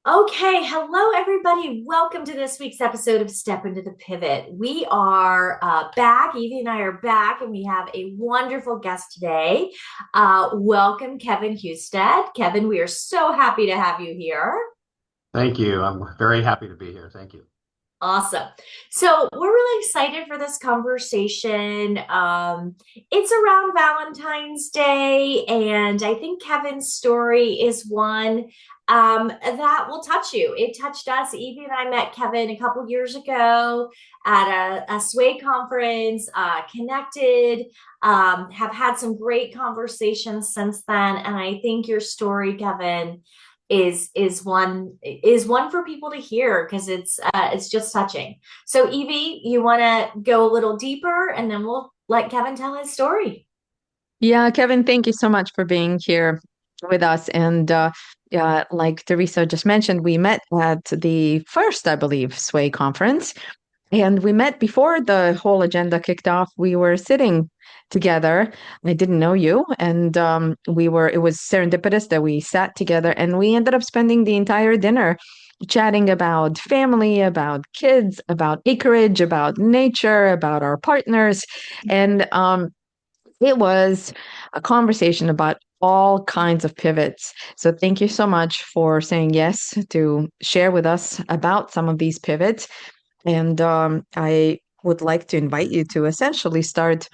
Okay, hello everybody. Welcome to this week's episode of Step into the Pivot. We are back. Evie and I are back, and we have a wonderful guest today. Welcome, Kevin Husted. Kevin, we are so happy to have you here. Thank you. I'm very happy to be here. Thank you. Awesome. So we're really excited for this conversation. It's around Valentine's Day, and I think Kevin's story is one that will touch you. It touched us. Evie and I met Kevin a couple years ago at a Sway conference, connected, have had some great conversations since then. And I think your story, Kevin, is one for people to hear because it's just touching. So Evie, you want to go a little deeper, and then we'll let Kevin tell his story. Yeah, Kevin, thank you so much for being here with us. And like Teresa just mentioned, we met at the first, I believe, Sway conference. And we met before the whole agenda kicked off. We were sitting together. I didn't know you. And it was serendipitous that we sat together and we ended up spending the entire dinner chatting about family, about kids, about acreage, about nature, about our partners. And it was a conversation about all kinds of pivots. So thank you so much for saying yes to share with us about some of these pivots. And I would like to invite you to essentially start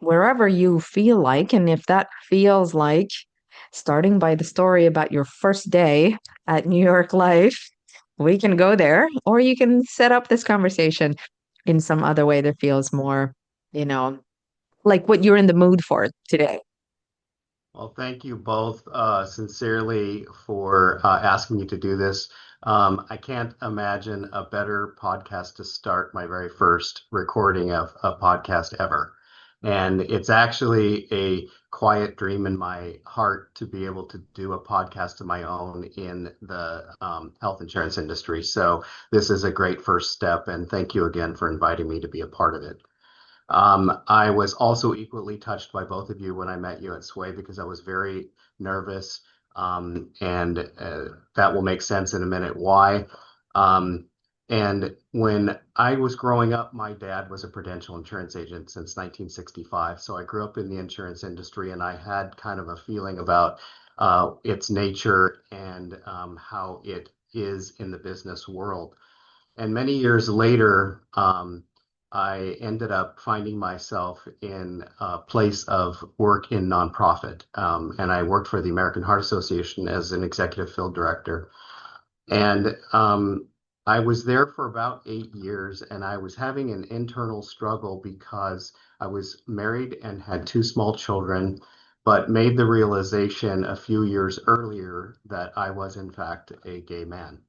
wherever you feel like. And if that feels like starting by the story about your first day at New York Life, we can go there, or you can set up this conversation in some other way that feels more, you know, like what you're in the mood for today. Well, thank you both sincerely for asking me to do this. I can't imagine a better podcast to start my very first recording of a podcast ever. And it's actually a quiet dream in my heart to be able to do a podcast of my own in the health insurance industry. So this is a great first step, and thank you again for inviting me to be a part of it. I was also equally touched by both of you when I met you at Sway because I was very nervous, and that will make sense in a minute why. Um, and when I was growing up, my dad was a Prudential insurance agent since 1965. So I grew up in the insurance industry, and I had kind of a feeling about its nature and how it is in the business world. And many years later, I ended up finding myself in a place of work in nonprofit. And I worked for the American Heart Association as an executive field director. And I was there for about 8 years, and I was having an internal struggle because I was married and had two small children, but made the realization a few years earlier that I was, in fact, a gay man.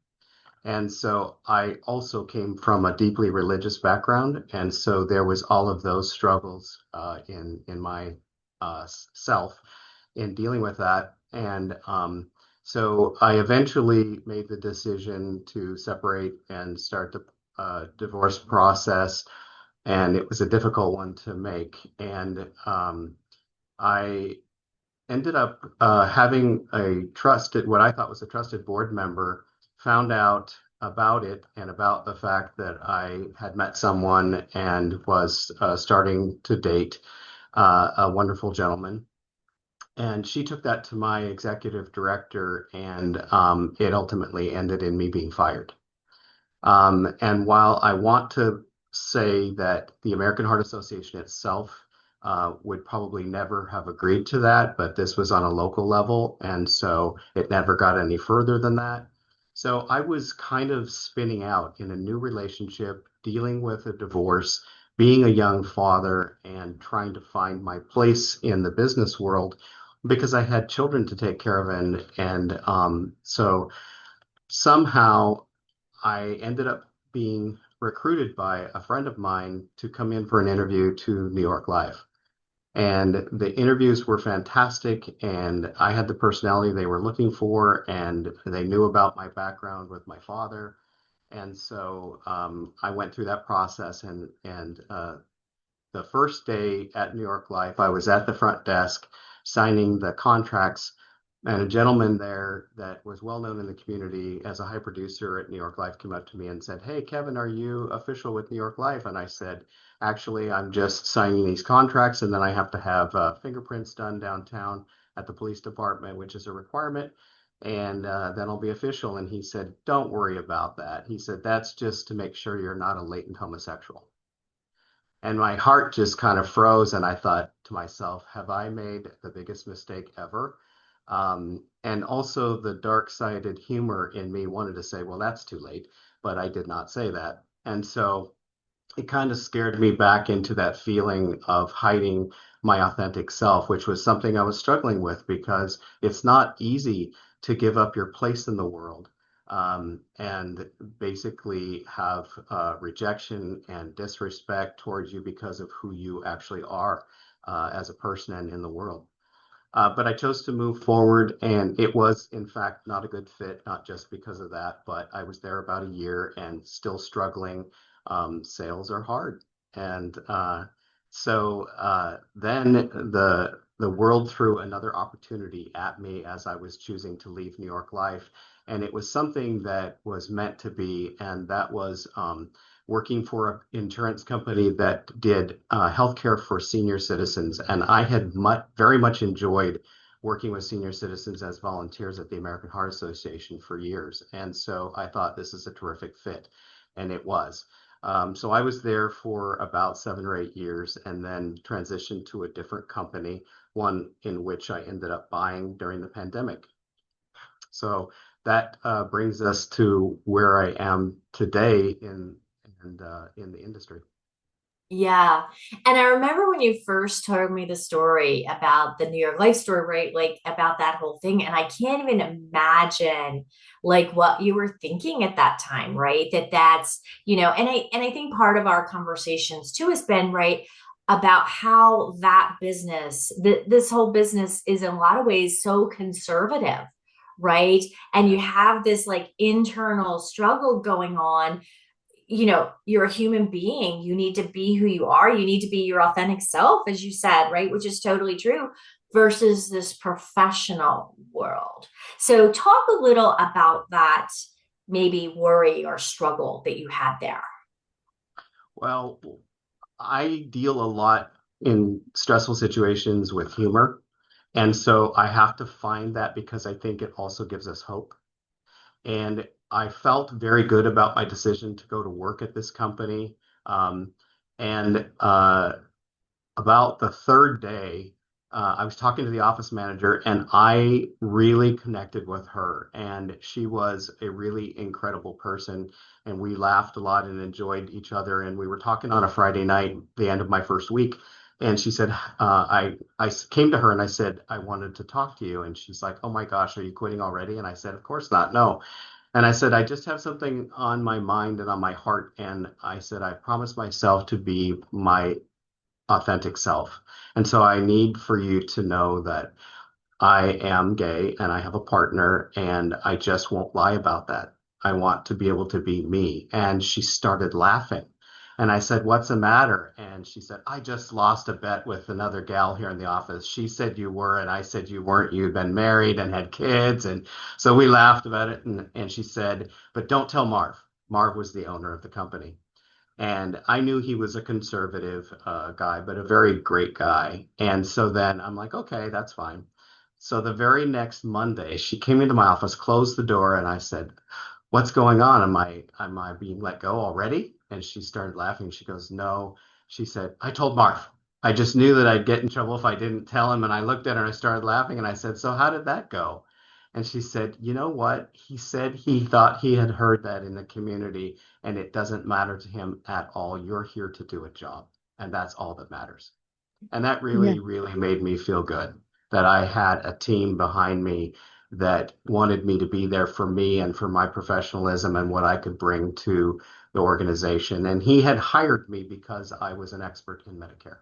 And so I also came from a deeply religious background, and so there was all of those struggles in my self in dealing with that. And so I eventually made the decision to separate and start the divorce process, and it was a difficult one to make. And I ended up having a trusted, what I thought was a trusted board member, found out about it and about the fact that I had met someone and was starting to date a wonderful gentleman. And she took that to my executive director, and it ultimately ended in me being fired. And while I want to say that the American Heart Association itself would probably never have agreed to that, but this was on a local level, and so it never got any further than that. So I was kind of spinning out in a new relationship, dealing with a divorce, being a young father, and trying to find my place in the business world because I had children to take care of, and so somehow I ended up being recruited by a friend of mine to come in for an interview to New York Live. And the interviews were fantastic, and I had the personality they were looking for, and they knew about my background with my father. And so I went through that process, and the first day at New York Life, I was at the front desk signing the contracts And a gentleman there that was well known in the community as a high producer at New York Life came up to me and said, "Hey, Kevin, are you official with New York Life?" And I said, "Actually, I'm just signing these contracts, and then I have to have fingerprints done downtown at the police department, which is a requirement, and then I'll be official." And he said, "Don't worry about that." He said, "That's just to make sure you're not a latent homosexual." And my heart just kind of froze, and I thought to myself, have I made the biggest mistake ever? And also the dark-sided humor in me wanted to say, well, that's too late, but I did not say that. And so it kind of scared me back into that feeling of hiding my authentic self, which was something I was struggling with because it's not easy to give up your place in the world, and basically have rejection and disrespect towards you because of who you actually are as a person and in the world. But I chose to move forward, and it was, in fact, not a good fit, not just because of that, but I was there about a year and still struggling. Sales are hard. And then the world threw another opportunity at me as I was choosing to leave New York Life. And it was something that was meant to be, and that was working for an insurance company that did healthcare for senior citizens. And I had very much enjoyed working with senior citizens as volunteers at the American Heart Association for years. And so I thought this is a terrific fit, and it was. So I was there for about 7 or 8 years and then transitioned to a different company, one in which I ended up buying during the pandemic. So that brings us to where I am today in the industry. Yeah. And I remember when you first told me the story about the New York Life story, right? Like about that whole thing. And I can't even imagine like what you were thinking at that time, right? That's, and I think part of our conversations too has been, right, about how that business, this whole business is in a lot of ways so conservative, right? And you Yeah. have this like internal struggle going on. You're a human being. You need to be who you are. You need to be your authentic self, as you said, right? Which is totally true, versus this professional world. So talk a little about that, maybe worry or struggle that you had there. Well, I deal a lot in stressful situations with humor. And so I have to find that because I think it also gives us hope. And I felt very good about my decision to go to work at this company. And about the third day, I was talking to the office manager, and I really connected with her. And she was a really incredible person. And we laughed a lot and enjoyed each other. And we were talking on a Friday night, the end of my first week. And she said, I came to her and I said, I wanted to talk to you. And she's like, oh my gosh, are you quitting already? And I said, of course not. No. And I said, I just have something on my mind and on my heart. And I said, I promised myself to be my authentic self. And so I need for you to know that I am gay and I have a partner, and I just won't lie about that. I want to be able to be me. And she started laughing. And I said, what's the matter? And she said, I just lost a bet with another gal here in the office. She said you were, and I said you weren't. You'd been married and had kids. And so we laughed about it. And she said, but don't tell Marv. Marv was the owner of the company. And I knew he was a conservative guy, but a very great guy. And so then I'm like, okay, that's fine. So the very next Monday, she came into my office, closed the door, and I said, what's going on? Am I being let go already? And she started laughing. She goes, no. She said, I told Marv. I just knew that I'd get in trouble if I didn't tell him. And I looked at her and I started laughing and I said, so how did that go? And she said, you know what? He said he thought he had heard that in the community, and it doesn't matter to him at all. You're here to do a job, and that's all that matters. And that Yeah. really, really made me feel good that I had a team behind me that wanted me to be there for me and for my professionalism and what I could bring to the organization. And he had hired me because I was an expert in Medicare.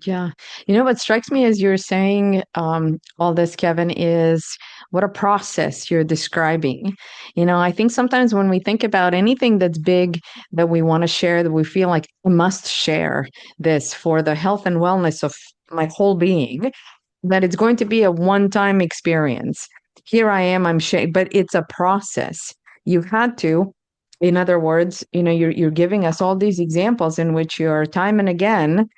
Yeah. You know, what strikes me as you're saying all this, Kevin, is what a process you're describing. I think sometimes when we think about anything that's big that we want to share, that we feel like I must share this for the health and wellness of my whole being, that it's going to be a one-time experience. Here I am, I'm shaking, but it's a process. You've had to, in other words, you're giving us all these examples in which you're time and again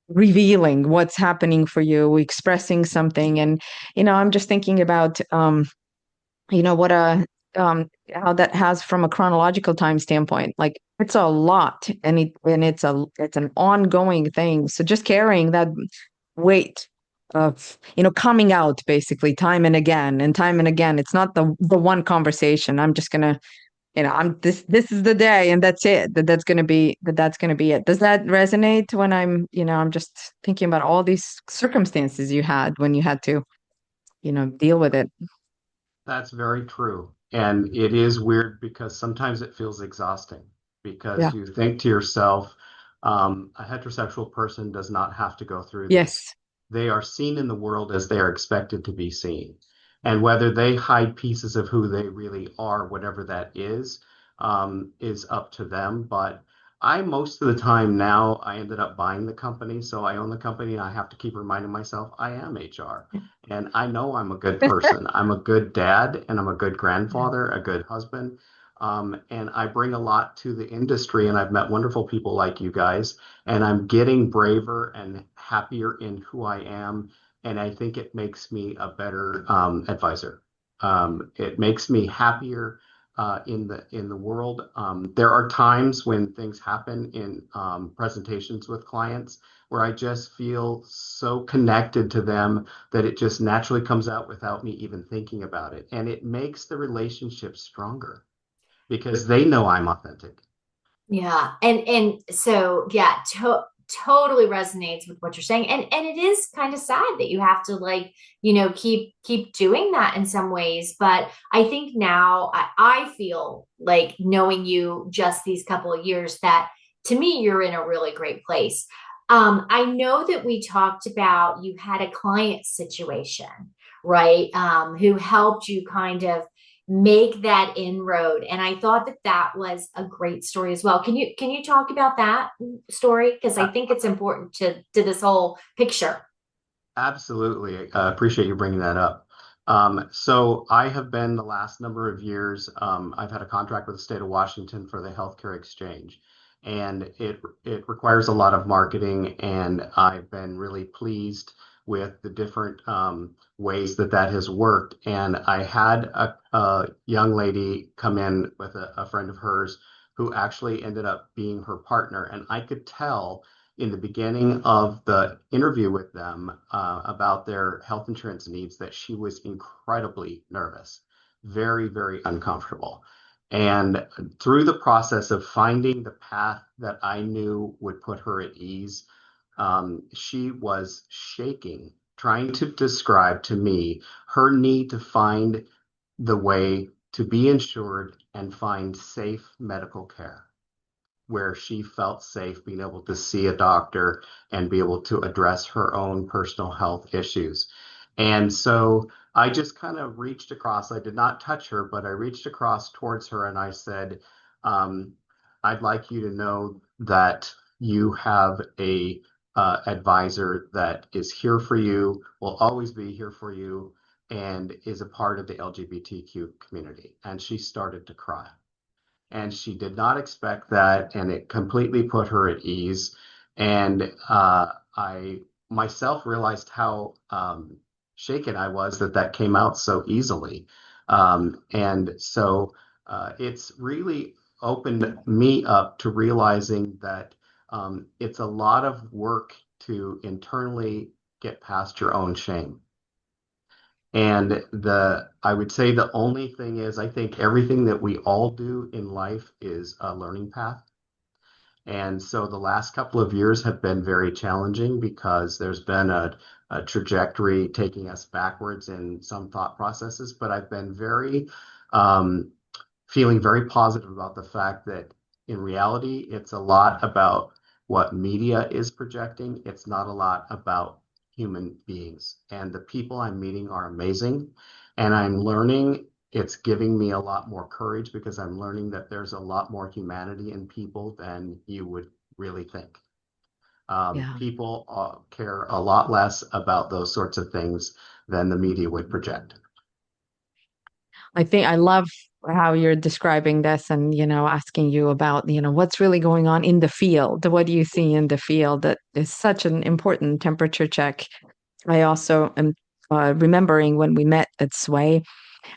revealing what's happening for you, expressing something. And, I'm just thinking about what how that has from a chronological time standpoint. Like it's a lot, and it's an ongoing thing. So just carrying that weight of coming out basically time and again and time and again. It's not the one conversation. I'm just gonna I'm this is the day and that's it. That's gonna be it. Does that resonate when I'm just thinking about all these circumstances you had when you had to deal with it? That's very true. And it is weird because sometimes it feels exhausting because Yeah. you think to yourself, a heterosexual person does not have to go through this. Yes. They are seen in the world as they are expected to be seen. And whether they hide pieces of who they really are, whatever that is up to them. But I, most of the time now, I ended up buying the company. So I own the company and I have to keep reminding myself I am HR. And I know I'm a good person. I'm a good dad and I'm a good grandfather, a good husband. And I bring a lot to the industry, and I've met wonderful people like you guys, and I'm getting braver and happier in who I am. And I think it makes me a better advisor. It makes me happier in the world. There are times when things happen in presentations with clients where I just feel so connected to them that it just naturally comes out without me even thinking about it. And it makes the relationship stronger because they know I'm authentic. Yeah. And so yeah, totally resonates with what you're saying. And it is kind of sad that you have to like, keep doing that in some ways. But I think now I feel like knowing you just these couple of years that to me you're in a really great place. I know that we talked about you had a client situation, right? Who helped you kind of make that inroad, and I thought that that was a great story as well. Can you talk about that story, because I Uh, think it's important to this whole picture. Absolutely. Appreciate you bringing that up. So I have been the last number of years, I've had a contract with the state of Washington for the healthcare exchange, and it requires a lot of marketing, and I've been really pleased with the different ways that that has worked. And I had a young lady come in with a friend of hers who actually ended up being her partner, and I could tell in the beginning of the interview with them about their health insurance needs that she was incredibly nervous, very, very uncomfortable. And through the process of finding the path that I knew would put her at ease, she was shaking, trying to describe to me her need to find the way to be insured and find safe medical care where she felt safe being able to see a doctor and be able to address her own personal health issues. And so I just kind of reached across. I did not touch her, but I reached across towards her and I said, um, I'd like you to know that you have a advisor that is here for you, will always be here for you, and is a part of the LGBTQ community. And she started to cry, and she did not expect that, and it completely put her at ease. And I myself realized how shaken I was that that came out so easily. And so it's really opened me up to realizing that it's a lot of work to internally get past your own shame. And I would say the only thing is, I think everything that we all do in life is a learning path. And so the last couple of years have been very challenging because there's been a trajectory taking us backwards in some thought processes. But I've been um, feeling very positive about the fact that in reality, it's a lot about what media is projecting. It's not a lot about human beings. And the people I'm meeting are amazing. And I'm learning, it's giving me a lot more courage because I'm learning that there's a lot more humanity in people than you would really think. Yeah. People care a lot less about those sorts of things than the media would project. I think I love how you're describing this and, asking you about, what's really going on in the field. What do you see in the field that is such an important temperature check? I also am remembering when we met at Sway,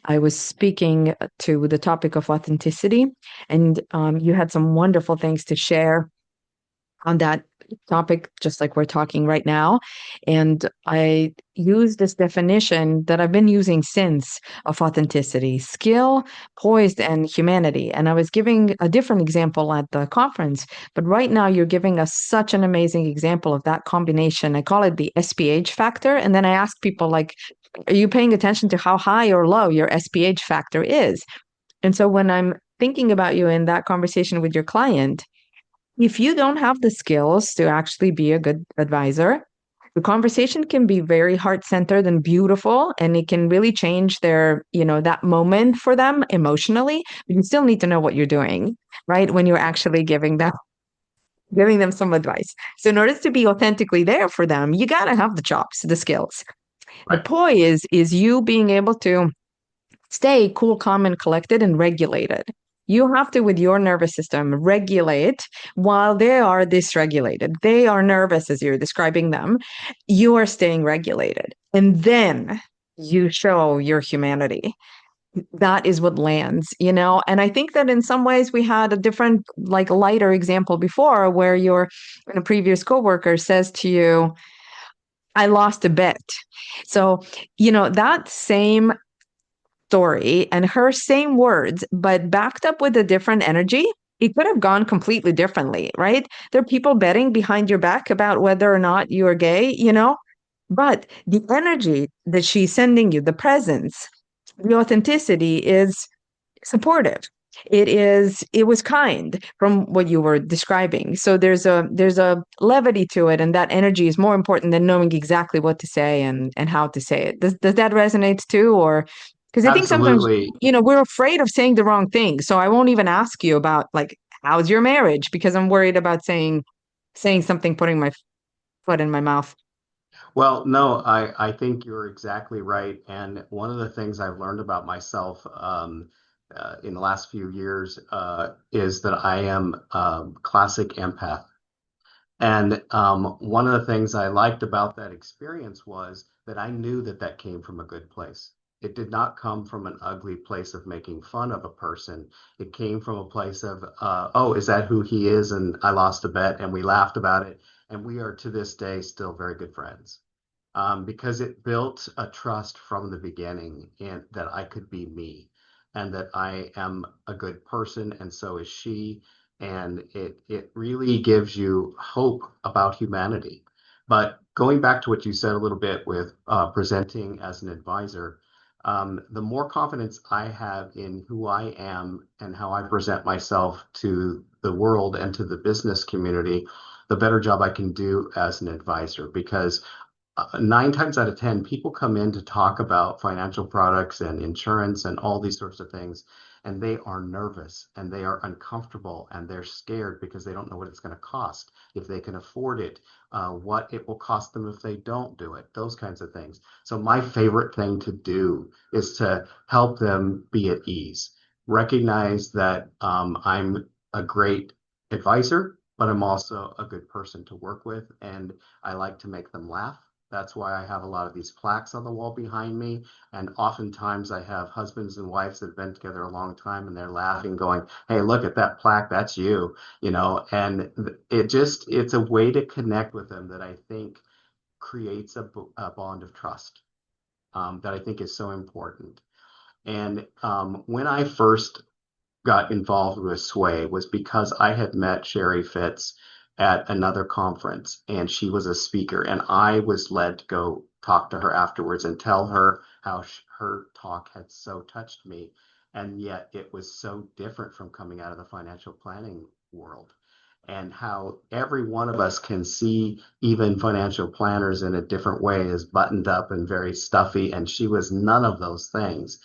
I was speaking to the topic of authenticity, and you had some wonderful things to share on that topic, just like we're talking right now. And I use this definition that I've been using since of authenticity, skill, poised, and humanity. And I was giving a different example at the conference, but right now you're giving us such an amazing example of that combination. I call it the SPH factor. And then I ask people, like, are you paying attention to how high or low your SPH factor is? And so when I'm thinking about you in that conversation with your client, if you don't have the skills to actually be a good advisor, the conversation can be very heart-centered and beautiful, and it can really change their, that moment for them emotionally. But you still need to know what you're doing, right? When you're actually giving them some advice. So in order to be authentically there for them, you got to have the chops, the skills. The Right. poise is you being able to stay cool, calm, and collected and regulated. You have to, with your nervous system, regulate while they are dysregulated. They are nervous as you're describing them. You are staying regulated. And then you show your humanity. That is what lands. And I think that in some ways we had a different, like lighter example before where your a previous coworker says to you, I lost a bet. So, that same story and her same words, but backed up with a different energy, it could have gone completely differently, right? There are people betting behind your back about whether or not you are gay. But the energy that she's sending you, the presence, the authenticity is supportive. It was kind from what you were describing. So there's a levity to it, and that energy is more important than knowing exactly what to say and how to say it. Does that resonate too? Or because I think sometimes, Absolutely. we're afraid of saying the wrong thing. So I won't even ask you about, like, how's your marriage, because I'm worried about saying something, putting my foot in my mouth. Well, no, I think you're exactly right. And one of the things I've learned about myself in the last few years is that I am classic empath. And one of the things I liked about that experience was that I knew that that came from a good place. It did not come from an ugly place of making fun of a person. It came from a place of, oh, is that who he is? And I lost a bet and we laughed about it. And we are to this day still very good friends because it built a trust from the beginning and that I could be me and that I am a good person and so is she. And it really gives you hope about humanity. But going back to what you said a little bit with presenting as an advisor, the more confidence I have in who I am and how I present myself to the world and to the business community, the better job I can do as an advisor because 9 times out of 10, people come in to talk about financial products and insurance and all these sorts of things, and they are nervous and they are uncomfortable and they're scared because they don't know what it's going to cost, if they can afford it, what it will cost them if they don't do it, those kinds of things. So, my favorite thing to do is to help them be at ease, recognize that I'm a great advisor, but I'm also a good person to work with, and I like to make them laugh. That's why I have a lot of these plaques on the wall behind me. And oftentimes I have husbands and wives that have been together a long time and they're laughing, going, hey, look at that plaque. That's you. And it's a way to connect with them that I think creates a bond of trust that I think is so important. And when I first got involved with Sway was because I had met Sherry Fitz at another conference and she was a speaker and I was led to go talk to her afterwards and tell her how her talk had so touched me and yet it was so different from coming out of the financial planning world and how every one of us can see even financial planners in a different way as buttoned up and very stuffy and she was none of those things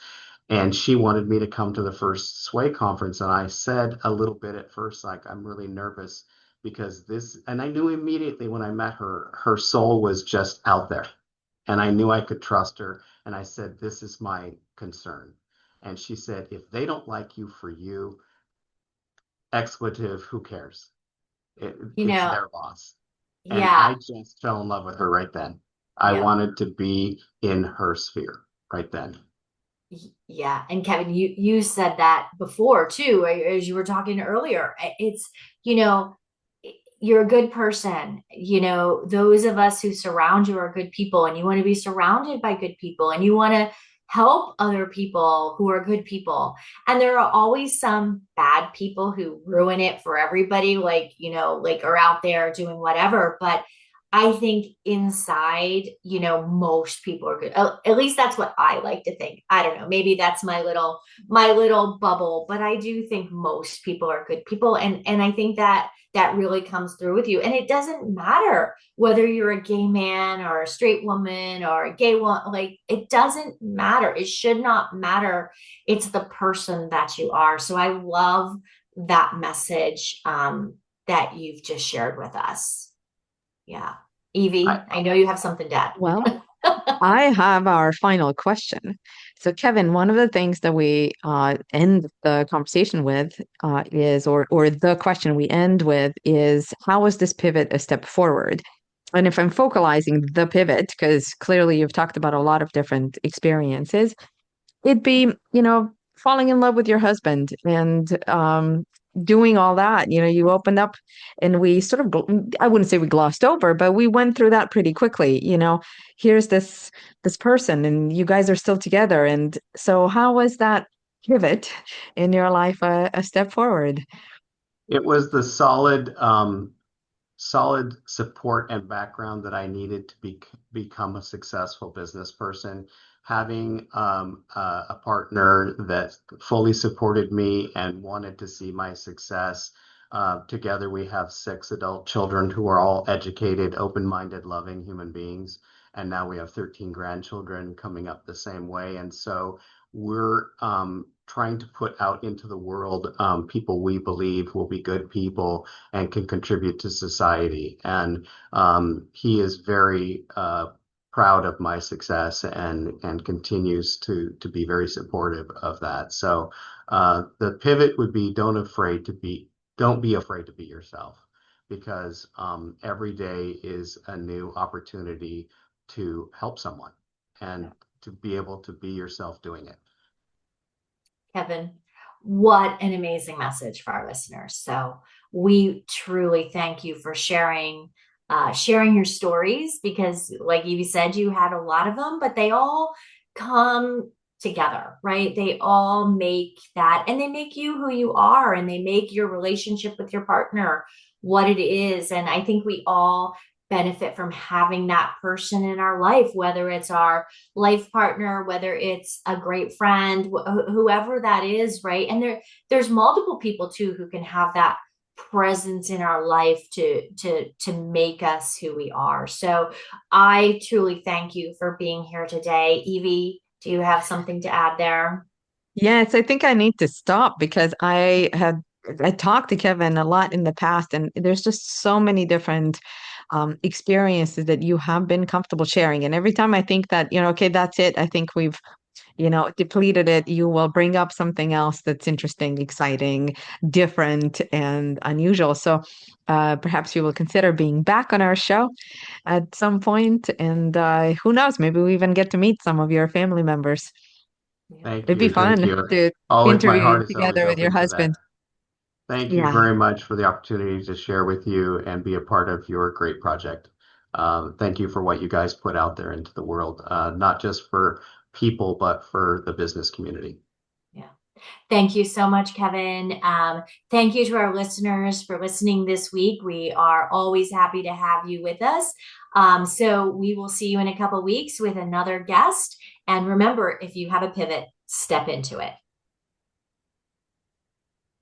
and she wanted me to come to the first Sway conference. And I said a little bit at first, like, I'm really nervous because this, and I knew immediately when I met her, her soul was just out there. And I knew I could trust her. And I said, this is my concern. And she said, if they don't like you for you, expletive, who cares? You It's know, their loss. And yeah, I just fell in love with her right then. I yeah. wanted to be in her sphere right then. Yeah, and Kevin, you said that before too, as you were talking earlier. It's, you know, you're a good person. Those of us who surround you are good people, and you want to be surrounded by good people, and you want to help other people who are good people. And there are always some bad people who ruin it for everybody, like, like are out there doing whatever. But I think inside, most people are good. At least that's what I like to think. I don't know. Maybe that's my little bubble, but I do think most people are good people, and I think that really comes through with you. And it doesn't matter whether you're a gay man or a straight woman or a gay one. Like, it doesn't matter. It should not matter. It's the person that you are. So I love that message that you've just shared with us. Yeah. I, Evie, I know you have something to add. Well, I have our final question. So, Kevin, one of the things that we end the conversation with or the question we end with is, how was this pivot a step forward? And if I'm focalizing the pivot, because clearly you've talked about a lot of different experiences, it'd be, falling in love with your husband and doing all that. You opened up and we sort of, I wouldn't say we glossed over, but we went through that pretty quickly. Here's this person and you guys are still together. And so how was that pivot in your life a step forward? it was the solid support and background that I needed to become a successful business person. Having a partner that fully supported me and wanted to see my success. Together, we have 6 adult children who are all educated, open-minded, loving human beings. And now we have 13 grandchildren coming up the same way. And so we're trying to put out into the world people we believe will be good people and can contribute to society. And he is very proud of my success and continues to be very supportive of that. So the pivot would be don't be afraid to be yourself, because every day is a new opportunity to help someone and to be able to be yourself doing it. Kevin, what an amazing message for our listeners. So we truly thank you for sharing your stories, because like you said, you had a lot of them, but they all come together, right? They all make that, and they make you who you are, and they make your relationship with your partner what it is. And I think we all benefit from having that person in our life, whether it's our life partner, whether it's a great friend, whoever that is, right? And there's multiple people too who can have that presence in our life to make us who we are. So I truly thank you for being here today. Evie, do you have something to add there? Yes, I think I need to stop because I talked to Kevin a lot in the past, and there's just so many different experiences that you have been comfortable sharing. And every time I think that, okay, that's it, I think we've, depleted it, you will bring up something else that's interesting, exciting, different, and unusual. So perhaps you will consider being back on our show at some point, and who knows, maybe we even get to meet some of your family members. Yeah. Thank It'd be you. Thank fun you. to Always, my interview you heart is always together with your open to that. husband. Thank you Yeah. very much for the opportunity to share with you and be a part of your great project. Thank you for what you guys put out there into the world, not just for people, but for the business community. Yeah. Thank you so much, Kevin. Thank you to our listeners for listening this week. We are always happy to have you with us. So we will see you in a couple weeks with another guest. And remember, if you have a pivot, step into it.